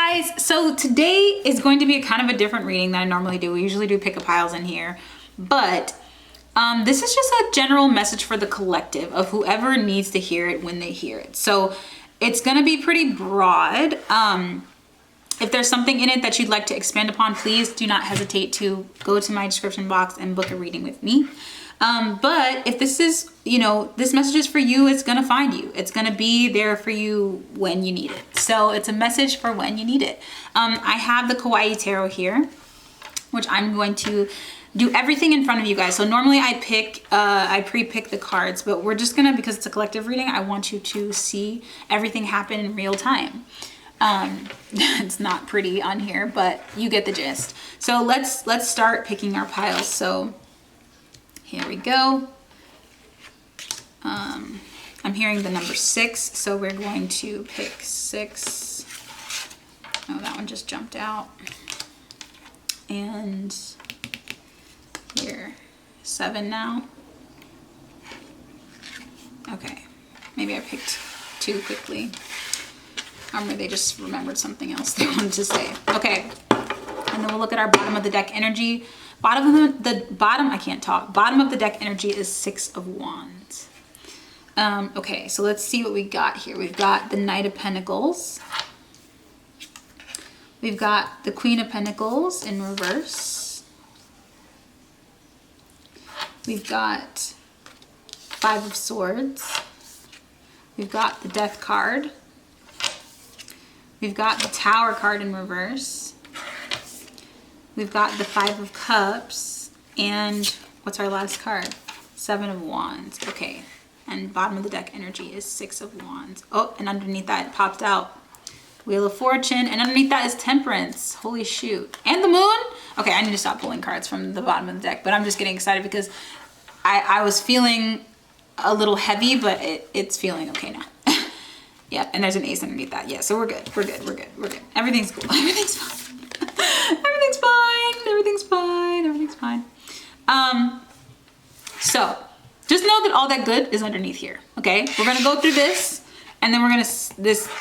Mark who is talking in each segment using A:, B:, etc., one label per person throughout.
A: guys, so today is going to be kind of a different reading than I normally do. We usually do pick a piles in here, but this is just a general message for the collective of whoever needs to hear it when they hear it. So it's going to be pretty broad. If there's something in it that you'd like to expand upon, please do not hesitate to go to my description box and book a reading with me. But if this is, this message is for you, it's going to find you. It's going to be there for you when you need it. So it's a message for when you need it. I have the Kawaii Tarot here, which I'm going to do everything in front of you guys. So normally I pre-pick the cards, but we're just going to, because it's a collective reading, I want you to see everything happen in real time. It's not pretty on here, but you get the gist. So let's start picking our piles. So here we go. I'm hearing the number 6, so we're going to pick 6. Oh, that one just jumped out. And here, 7 now. Okay, maybe I picked 2 quickly. Or maybe they just remembered something else they wanted to say. Okay, and then we'll look at our bottom of the deck energy. Bottom of the deck energy is 6 of Wands. Okay, so let's see what we got here. We've got the Knight of Pentacles. We've got the Queen of Pentacles in reverse. We've got 5 of Swords. We've got the Death card. We've got the Tower card in reverse. We've got the 5 of Cups. And what's our last card? 7 of Wands. Okay. And bottom of the deck energy is 6 of Wands. Oh, and underneath that it popped out Wheel of Fortune. And underneath that is Temperance. Holy shoot. And the Moon. Okay, I need to stop pulling cards from the bottom of the deck. But I'm just getting excited because I was feeling a little heavy, but it's feeling okay now. Yeah, and there's an ace underneath that. Yeah, so we're good. We're good. We're good. We're good. Everything's cool. Everything's fine. Everything's fine. Everything's fine. Everything's fine. So just know that all that good is underneath here. Okay, we're gonna go through this, and then we're gonna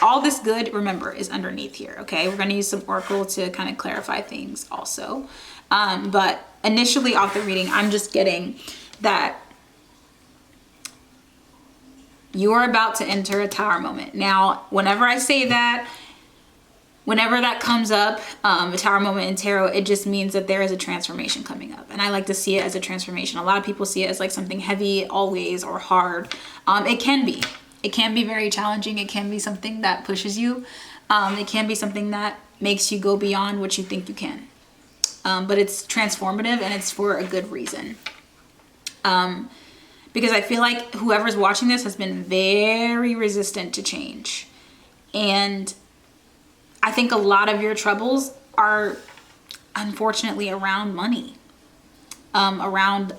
A: all this good. Remember, is underneath here. Okay, we're gonna use some oracle to kind of clarify things also. But initially off the reading, I'm just getting that you're about to enter a tower moment. Now, whenever I say that, whenever that comes up, a tower moment in tarot, it just means that there is a transformation coming up. And I like to see it as a transformation. A lot of people see it as like something heavy always or hard. It can be. It can be very challenging. It can be something that pushes you. It can be something that makes you go beyond what you think you can. But it's transformative and it's for a good reason. Because I feel like whoever's watching this has been very resistant to change. And I think a lot of your troubles are unfortunately around money, around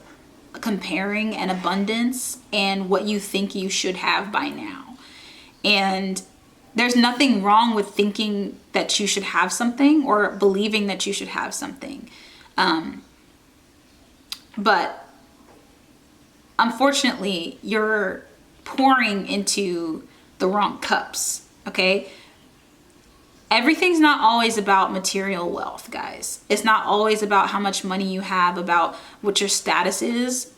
A: comparing and abundance and what you think you should have by now. And there's nothing wrong with thinking that you should have something or believing that you should have something. But unfortunately, you're pouring into the wrong cups, okay? Everything's not always about material wealth, guys. It's not always about how much money you have, about what your status is.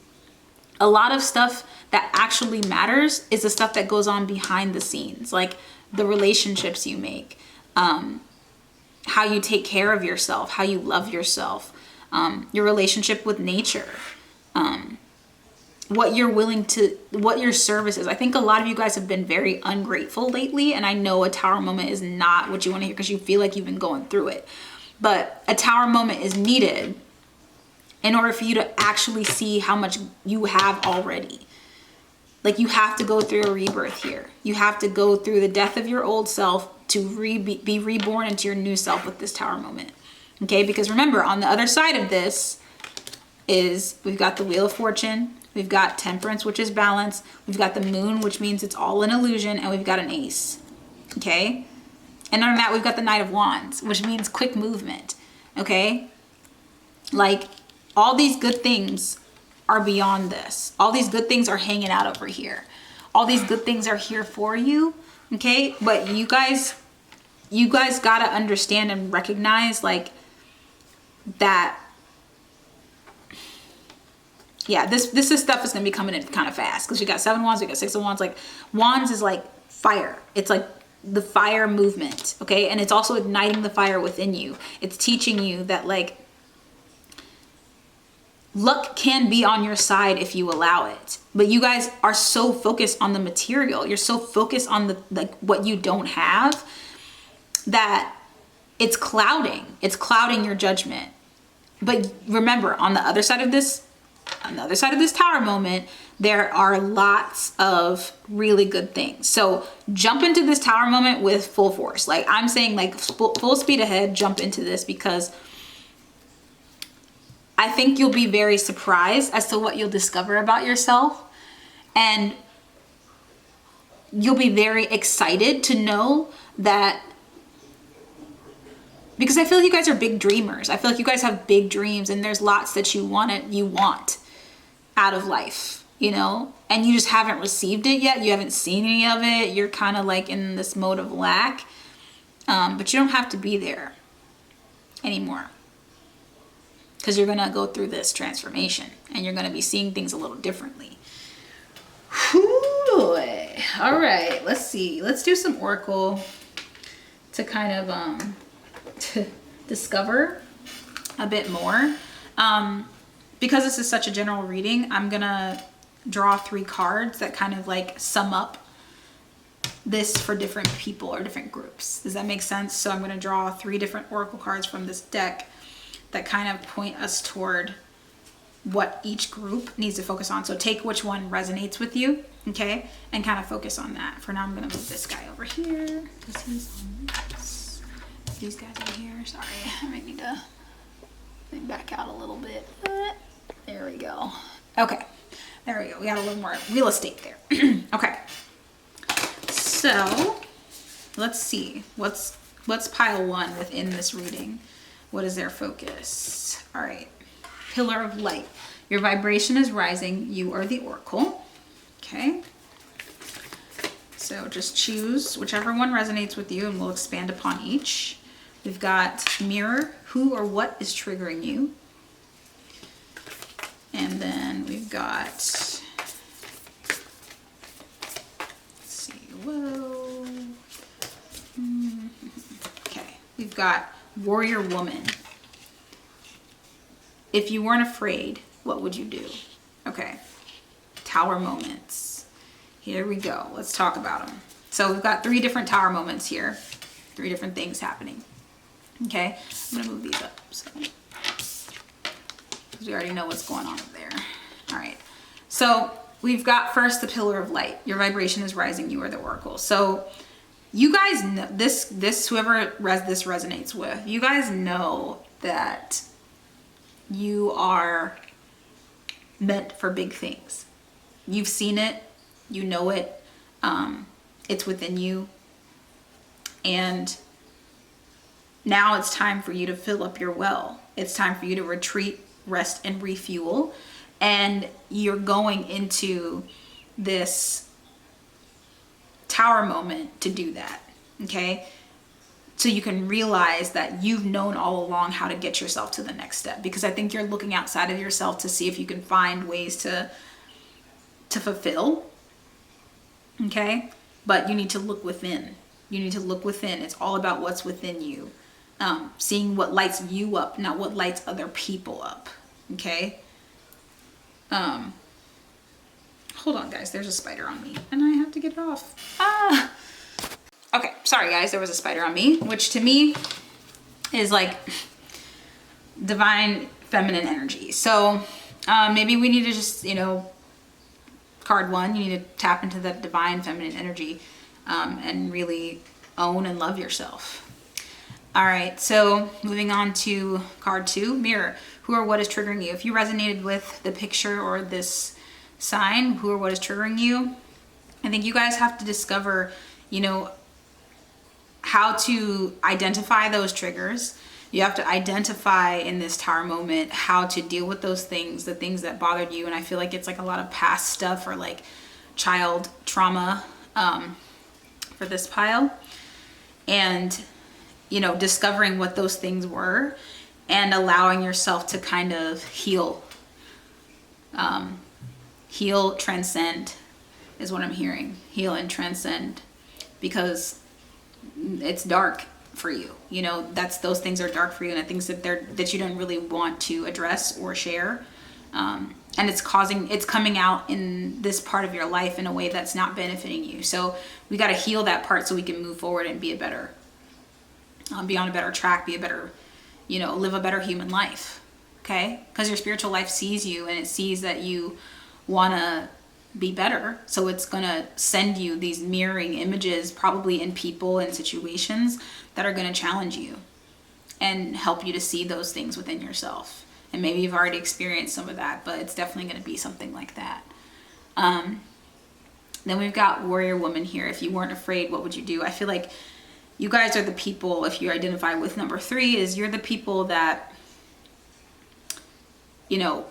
A: A lot of stuff that actually matters is the stuff that goes on behind the scenes, like the relationships you make, how you take care of yourself, how you love yourself, your relationship with nature, what you're willing to, what your service is. I think a lot of you guys have been very ungrateful lately, and I know a tower moment is not what you want to hear because you feel like you've been going through it. But a tower moment is needed in order for you to actually see how much you have already. Like, you have to go through a rebirth here. You have to go through the death of your old self to be reborn into your new self with this tower moment. Okay, because remember, on the other side of this is we've got the Wheel of Fortune. We've got Temperance, which is balance. We've got the Moon, which means it's all an illusion. And we've got an Ace. Okay? And under that, we've got the Knight of Wands, which means quick movement. Okay? Like, all these good things are beyond this. All these good things are hanging out over here. All these good things are here for you. Okay? But you guys you guys got to understand and recognize like that. Yeah, this stuff is going to be coming in kind of fast because we got 7 wands, we got 6 of wands. Like wands is like fire. It's like the fire movement, okay? And it's also igniting the fire within you. It's teaching you that like luck can be on your side if you allow it. But you guys are so focused on the material. You're so focused on the like what you don't have that it's clouding. It's clouding your judgment. But remember, on the other side of this tower moment, there are lots of really good things. So jump into this tower moment with full force. Like I'm saying, like full speed ahead, jump into this, because I think you'll be very surprised as to what you'll discover about yourself. And you'll be very excited to know that, because I feel like you guys are big dreamers. I feel like you guys have big dreams and there's lots that you want out of life, you know, and you just haven't received it yet. You haven't seen any of it. You're kind of like in this mode of lack, but you don't have to be there anymore, because you're going to go through this transformation and you're going to be seeing things a little differently. Whew. All right, let's see. Let's do some oracle to kind of to discover a bit more. Because this is such a general reading, I'm gonna draw 3 cards that kind of like sum up this for different people or different groups. Does that make sense? So I'm gonna draw 3 different oracle cards from this deck that kind of point us toward what each group needs to focus on. So take which one resonates with you, okay? And kind of focus on that. For now, I'm gonna move this guy over here because he's on this. These guys over here, sorry. I might need to back out a little bit. There we go. Okay, there we go. We got a little more real estate there. Okay, so let's see. What's pile 1 within this reading? What is their focus? All right, pillar of light. Your vibration is rising. You are the oracle. Okay. So just choose whichever one resonates with you and we'll expand upon each. We've got mirror, who or what is triggering you. And then we've got, let's see, whoa. Okay, we've got warrior woman. If you weren't afraid, what would you do? Okay, tower moments. Here we go, let's talk about them. So we've got 3 different tower moments here, 3 different things happening. Okay, I'm gonna move these up, so we already know what's going on up there. All right, so we've got first the pillar of light. Your vibration is rising. You are the oracle. So you guys know this whoever this resonates with, you guys know that you are meant for big things. You've seen it, you know it, it's within you, and now it's time for you to fill up your well. It's time for you to retreat, rest, and refuel. And you're going into this tower moment to do that, okay? So you can realize that you've known all along how to get yourself to the next step, because I think you're looking outside of yourself to see if you can find ways to fulfill, okay? But you need to look within. You need to look within. It's all about what's within you. Seeing what lights you up, not what lights other people up, okay? Hold on, guys. There's a spider on me, and I have to get it off. Ah! Okay, sorry, guys. There was a spider on me, which to me is like divine feminine energy. So maybe we need to just, you know, card 1, you need to tap into that divine feminine energy and really own and love yourself. All right, so moving on to card 2, mirror. Who or what is triggering you? If you resonated with the picture or this sign, who or what is triggering you, I think you guys have to discover, you know, how to identify those triggers. You have to identify in this tower moment how to deal with those things, the things that bothered you. And I feel like it's like a lot of past stuff or like child trauma for this pile. And you know, discovering what those things were and allowing yourself to kind of heal. Heal, transcend is what I'm hearing. Heal and transcend, because it's dark for you. You know, those things are dark for you, and the things that you don't really want to address or share. And it's coming out in this part of your life in a way that's not benefiting you. So we got to heal that part so we can move forward and be a better, be on a better track, be a better, you know, live a better human life. Okay? Because your spiritual life sees you, and it sees that you want to be better. So it's going to send you these mirroring images, probably in people and situations that are going to challenge you and help you to see those things within yourself. And maybe you've already experienced some of that, but it's definitely going to be something like that. Then we've got warrior woman here. If you weren't afraid, what would you do? I feel like you guys are the people, if you identify with number 3, is you're the people that, you know,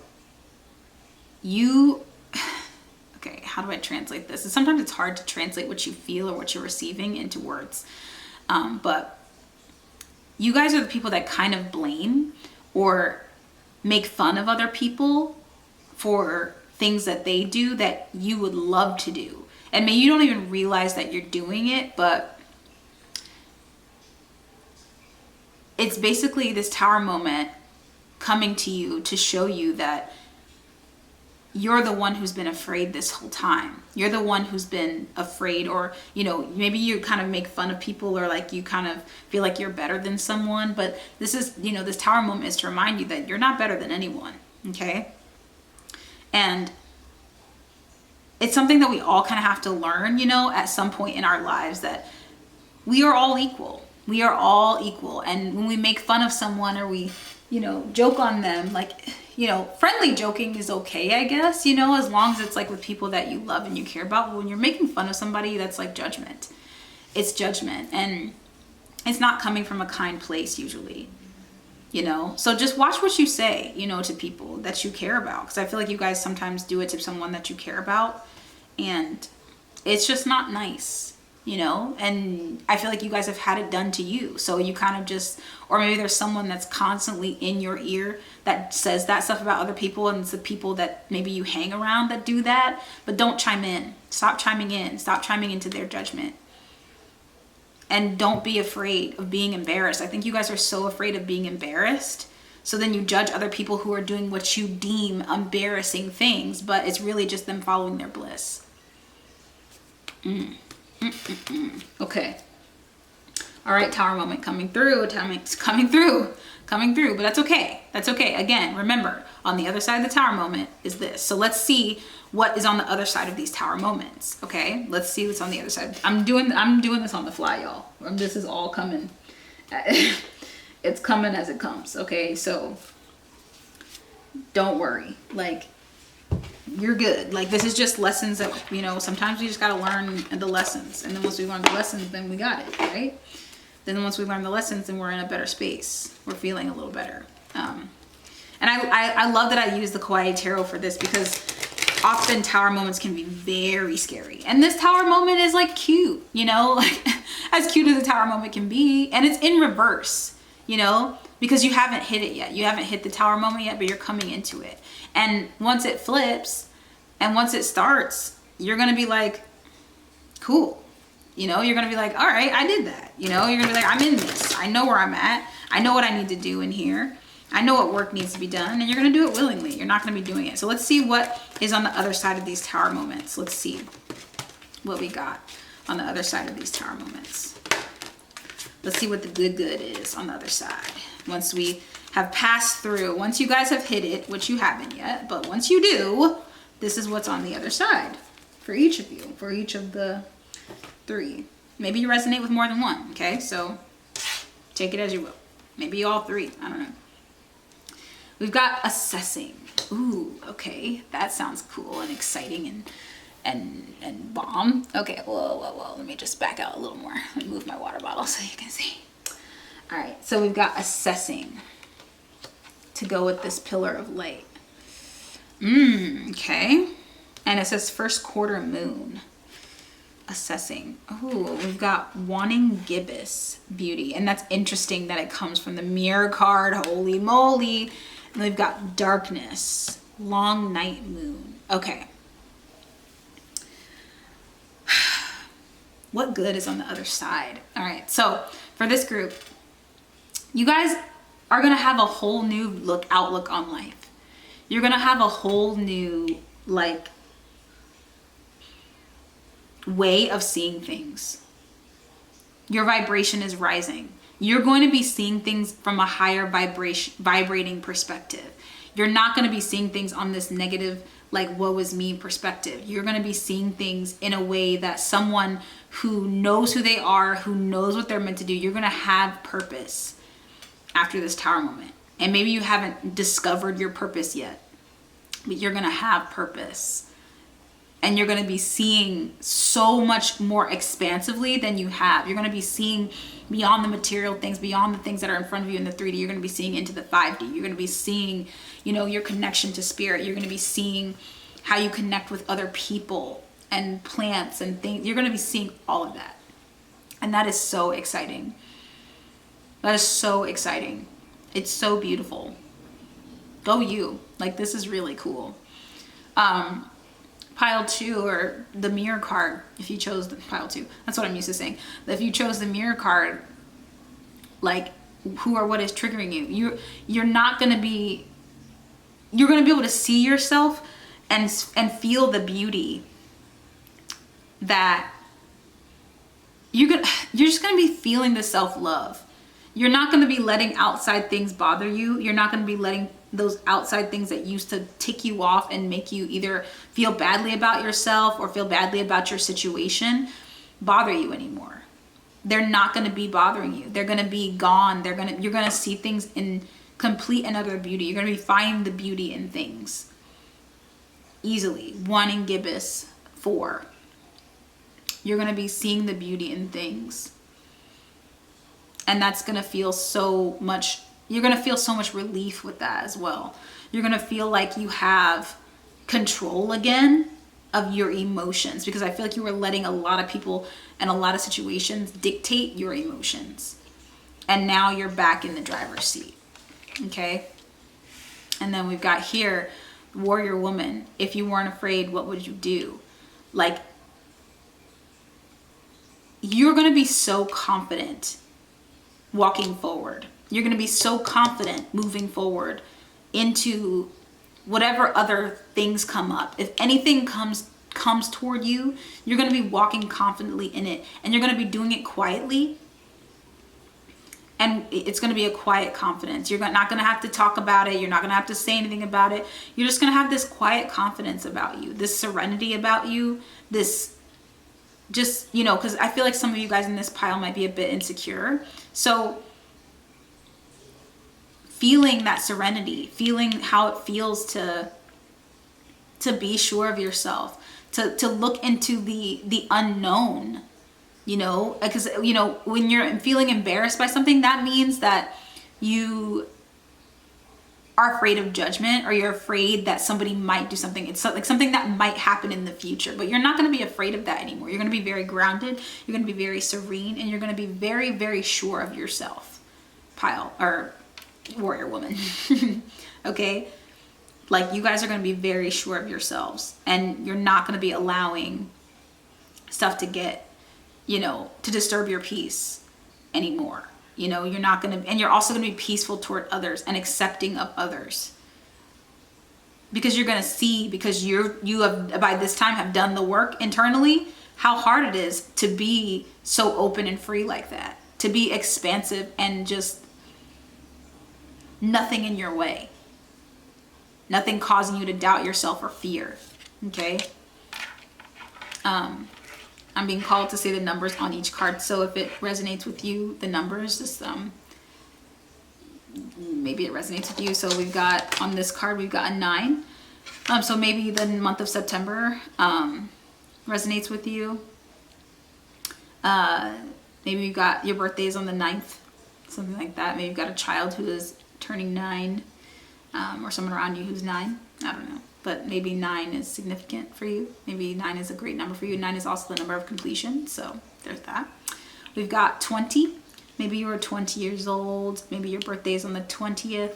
A: okay, how do I translate this? And sometimes it's hard to translate what you feel or what you're receiving into words. But you guys are the people that kind of blame or make fun of other people for things that they do that you would love to do. And maybe you don't even realize that you're doing it, but it's basically this tower moment coming to you to show you that you're the one who's been afraid this whole time. You're the one who's been afraid, or, you know, maybe you kind of make fun of people, or like you kind of feel like you're better than someone. But this is, you know, this tower moment is to remind you that you're not better than anyone. Okay. And it's something that we all kind of have to learn, you know, at some point in our lives, that we are all equal. We are all equal. And when we make fun of someone, or we, you know, joke on them, like, you know, friendly joking is okay, I guess, you know, as long as it's like with people that you love and you care about. But when you're making fun of somebody, that's like judgment. It's judgment, and it's not coming from a kind place usually, you know. So just watch what you say, you know, to people that you care about, because I feel like you guys sometimes do it to someone that you care about, and it's just not nice. You know, and I feel like you guys have had it done to you. So you kind of just, or maybe there's someone that's constantly in your ear that says that stuff about other people, and it's the people that maybe you hang around that do that. But don't chime in. Stop chiming in. Stop chiming into their judgment. And don't be afraid of being embarrassed. I think you guys are so afraid of being embarrassed. So then you judge other people who are doing what you deem embarrassing things, but it's really just them following their bliss. Okay. All right, tower moment coming through. Coming through. But that's okay. That's okay. Again, remember, on the other side of the tower moment is this. So let's see what is on the other side of these tower moments. Okay, let's see what's on the other side. I'm doing this on the fly, y'all. This is all coming. It's coming as it comes. Okay, so don't worry. Like, you're good. Like, this is just lessons that, you know, sometimes we just got to learn the lessons. And then once we learn the lessons, then we got it, right? Then once we learn the lessons, then we're in a better space. We're feeling a little better. And I love that I use the Quiet Tarot for this, because often tower moments can be very scary. And this tower moment is like cute, you know, like as cute as a tower moment can be. And it's in reverse, you know, because you haven't hit it yet. You haven't hit the tower moment yet, but you're coming into it. And once it flips and once it starts, you're going to be like, cool. You know, you're going to be like, all right, I did that. You know, you're going to be like, I'm in this. I know where I'm at. I know what I need to do in here. I know what work needs to be done, and you're going to do it willingly. You're not going to be doing it. So let's see what is on the other side of these tower moments. Let's see what we got on the other side of these tower moments. Let's see what the good is on the other side. Once we have passed through, once you guys have hit it, which you haven't yet, but once you do, this is what's on the other side for each of you, for each of the 3. Maybe you resonate with more than one, okay? So take it as you will. Maybe all 3, I don't know. We've got assessing. Ooh, okay, that sounds cool and exciting and bomb. Okay, whoa, let me just back out a little more. Let me move my water bottle so you can see. All right, so we've got assessing to go with this pillar of light. Okay. And it says first quarter moon. assessing. Oh, we've got wanting gibbous beauty. And that's interesting that it comes from the mirror card. Holy moly. And we've got darkness, long night moon. Okay. What good is on the other side? All right. So for this group, you guys are going to have a whole new outlook on life. You're going to have a whole new, like, way of seeing things. Your vibration is rising. You're going to be seeing things from a higher vibrating perspective. You're not going to be seeing things on this negative, like, woe is me perspective. You're going to be seeing things in a way that someone who knows who they are, who knows what they're meant to do, you're going to have purpose after this Tower moment. And maybe you haven't discovered your purpose yet, but you're going to have purpose. And you're going to be seeing so much more expansively than you have. You're going to be seeing beyond the material things, beyond the things that are in front of you in the 3D. You're going to be seeing into the 5D. You're going to be seeing, you know, your connection to spirit. You're going to be seeing how you connect with other people and plants and things. You're going to be seeing all of that. And that is so exciting. That is so exciting. It's so beautiful. Go you. Like, this is really cool. Pile 2, or the mirror card, if you chose the pile 2, that's what I'm used to saying. If you chose the mirror card, like, who or what is triggering you, you're not going to be, you're going to be able to see yourself and feel the beauty that you're just going to be feeling the self-love. You're not going to be letting outside things bother you. You're not going to be letting those outside things that used to tick you off and make you either feel badly about yourself or feel badly about your situation bother you anymore. They're not going to be bothering you. They're going to be gone. You're going to see things in complete and utter beauty. You're going to be finding the beauty in things easily. 1 in gibbous, 4. You're going to be seeing the beauty in things. And that's going to feel so much, you're going to feel so much relief with that as well. You're going to feel like you have control again of your emotions, because I feel like you were letting a lot of people and a lot of situations dictate your emotions. And now you're back in the driver's seat. Okay? And then we've got here, warrior woman. If you weren't afraid, what would you do? Like, you're going to be so confident walking forward. You're going to be so confident moving forward into whatever other things come up. If anything comes toward you, you're going to be walking confidently in it, and you're going to be doing it quietly. And it's going to be a quiet confidence. You're not going to have to talk about it. You're not going to have to say anything about it. You're just going to have this quiet confidence about you, this serenity about you, this just, you know, because I feel like some of you guys in this pile might be a bit insecure. So feeling that serenity, feeling how it feels to be sure of yourself, to look into the unknown, you know, because, you know, when you're feeling embarrassed by something, that means that you are afraid of judgment, or you're afraid that somebody might do something. It's like something that might happen in the future, but you're not going to be afraid of that anymore. You're going to be very grounded. You're going to be very serene, and you're going to be very, very sure of yourself, pile or warrior woman. Okay? Like, you guys are going to be very sure of yourselves, and you're not going to be allowing stuff to get, you know, to disturb your peace anymore. You know, you're not going to, and you're also going to be peaceful toward others and accepting of others, because you're going to see, because you have by this time have done the work internally, how hard it is to be so open and free like that, to be expansive and just nothing in your way, nothing causing you to doubt yourself or fear. Okay. I'm being called to say the numbers on each card. So if it resonates with you, the numbers, just maybe it resonates with you. So we've got, on this card, we've got a 9. So maybe the month of September resonates with you. Maybe you've got, your birthday is on the 9th, something like that. Maybe you've got a child who is turning 9. or someone around you who's 9. I don't know, but maybe 9 is significant for you. Maybe 9 is a great number for you. 9 is also the number of completion, so there's that. We've got 20. Maybe you were 20 years old. Maybe your birthday is on the 20th.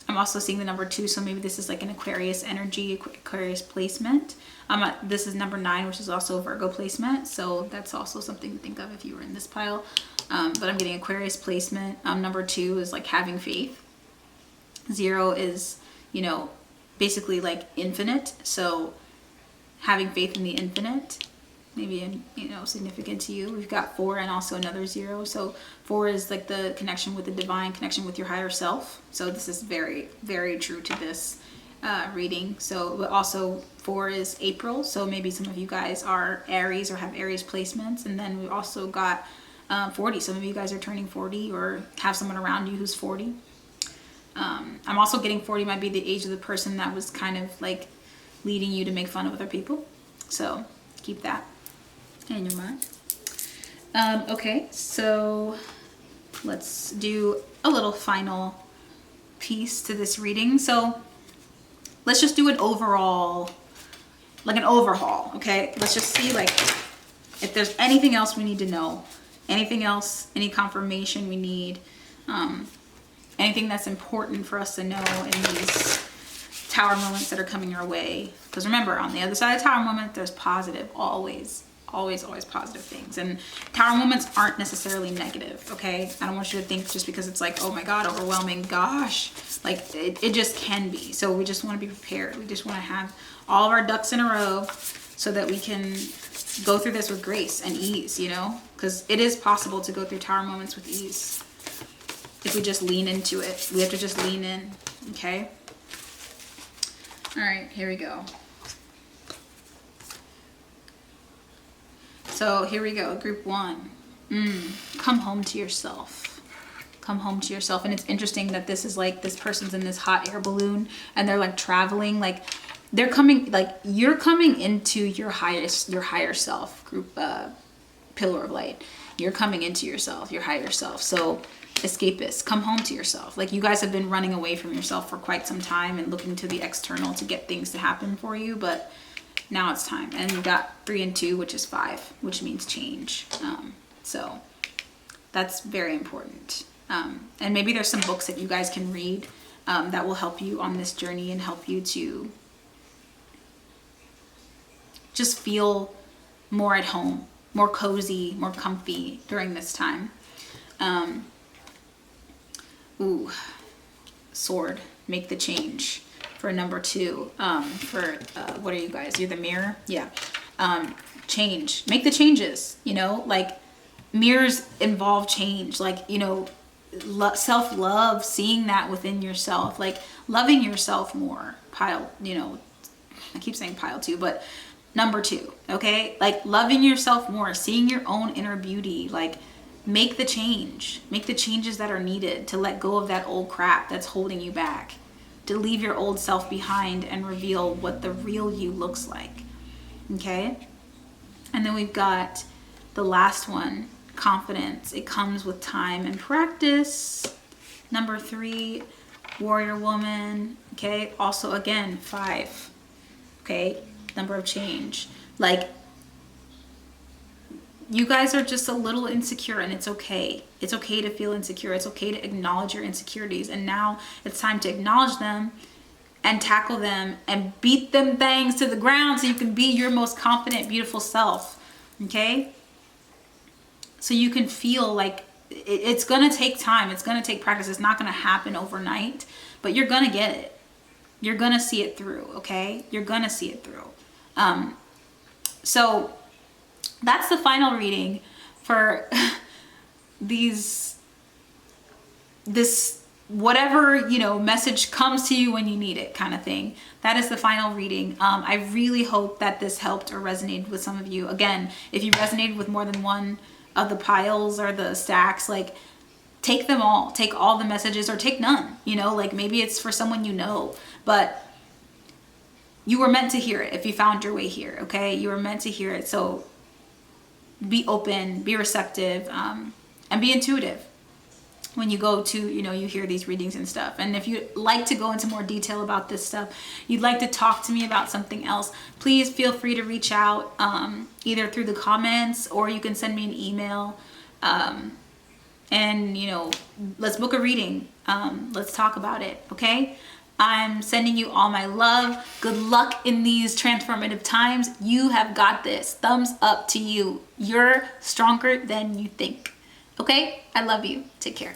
A: I'm also seeing the number 2, so maybe this is like an Aquarius energy, Aquarius placement. This is number 9, which is also a Virgo placement, so that's also something to think of if you were in this pile. But I'm getting Aquarius placement. Number 2 is like having faith. 0 is, you know, basically like infinite, so having faith in the infinite. Maybe, you know, significant to you. We've got 4 and also another 0. So 4 is like the connection with the divine, connection with your higher self. So this is very, very true to this reading. So, but also 4 is April. So maybe some of you guys are Aries or have Aries placements. And then we also got 40. Some of you guys are turning 40 or have someone around you who's 40. I'm also getting 40 might be the age of the person that was kind of like leading you to make fun of other people. So keep that in your mind. Okay, so let's do a little final piece to this reading. So let's just do an overall, like an overhaul, okay? Let's just see like if there's anything else we need to know, anything else, any confirmation we need, anything that's important for us to know in these tower moments that are coming our way. Because remember, on the other side of tower moment, there's positive, always positive things. And tower moments aren't necessarily negative, okay? I don't want you to think just because it's like, oh my God, overwhelming, gosh, like it just can be. So we just want to be prepared. We just want to have all of our ducks in a row so that we can go through this with grace and ease, you know? Because it is possible to go through tower moments with ease if we just lean into it. We have to just lean in, okay? All right, here we go. So here we go, group 1. Come home to yourself. Come home to yourself. And it's interesting that this is like, this person's in this hot air balloon and they're like traveling, like they're coming, like you're coming into your higher self, group, pillar of light. You're coming into yourself, your higher self. So escapists, come home to yourself. Like you guys have been running away from yourself for quite some time and looking to the external to get things to happen for you, but now it's time. And you got 3 and 2, which is 5, which means change. So that's very important. And maybe there's some books that you guys can read that will help you on this journey and help you to just feel more at home, more cozy, more comfy during this time. Sword, make the change. For number 2, what are you guys? You're the mirror? Yeah. Change. Make the changes, you know? Like, mirrors involve change. Like, you know, self-love, seeing that within yourself. Like, loving yourself more. Pile, you know, I keep saying pile 2, but number 2, okay? Like, loving yourself more, seeing your own inner beauty. Like, make the change. Make the changes that are needed to let go of that old crap that's holding you back. To leave your old self behind and reveal what the real you looks like, okay? And then we've got the last one, confidence. It comes with time and practice. Number 3, warrior woman, okay? Also, again, 5, okay? Number of change. Like, you guys are just a little insecure and it's okay. It's okay to feel insecure. It's okay to acknowledge your insecurities. And now it's time to acknowledge them and tackle them and beat them things to the ground so you can be your most confident, beautiful self. Okay? So you can feel like it's going to take time. It's going to take practice. It's not going to happen overnight, but you're going to get it. You're going to see it through. Okay? You're going to see it through. So that's the final reading for this whatever, you know, message comes to you when you need it kind of thing. That is the final reading. I really hope that this helped or resonated with some of you. Again, if you resonated with more than one of the piles or the stacks, like take them all, take all the messages or take none, you know, like maybe it's for someone you know, but you were meant to hear it if you found your way here. Okay. You were meant to hear it. So be open, be receptive, and be intuitive. when you go to, you hear these readings and stuff. And if you'd like to go into more detail about this stuff, you'd like to talk to me about something else, please feel free to reach out, either through the comments, or you can send me an email. And let's book a reading. Let's talk about it. Okay. I'm sending you all my love. Good luck in these transformative times. You have got this. Thumbs up to you. You're stronger than you think. Okay. I love you. Take care.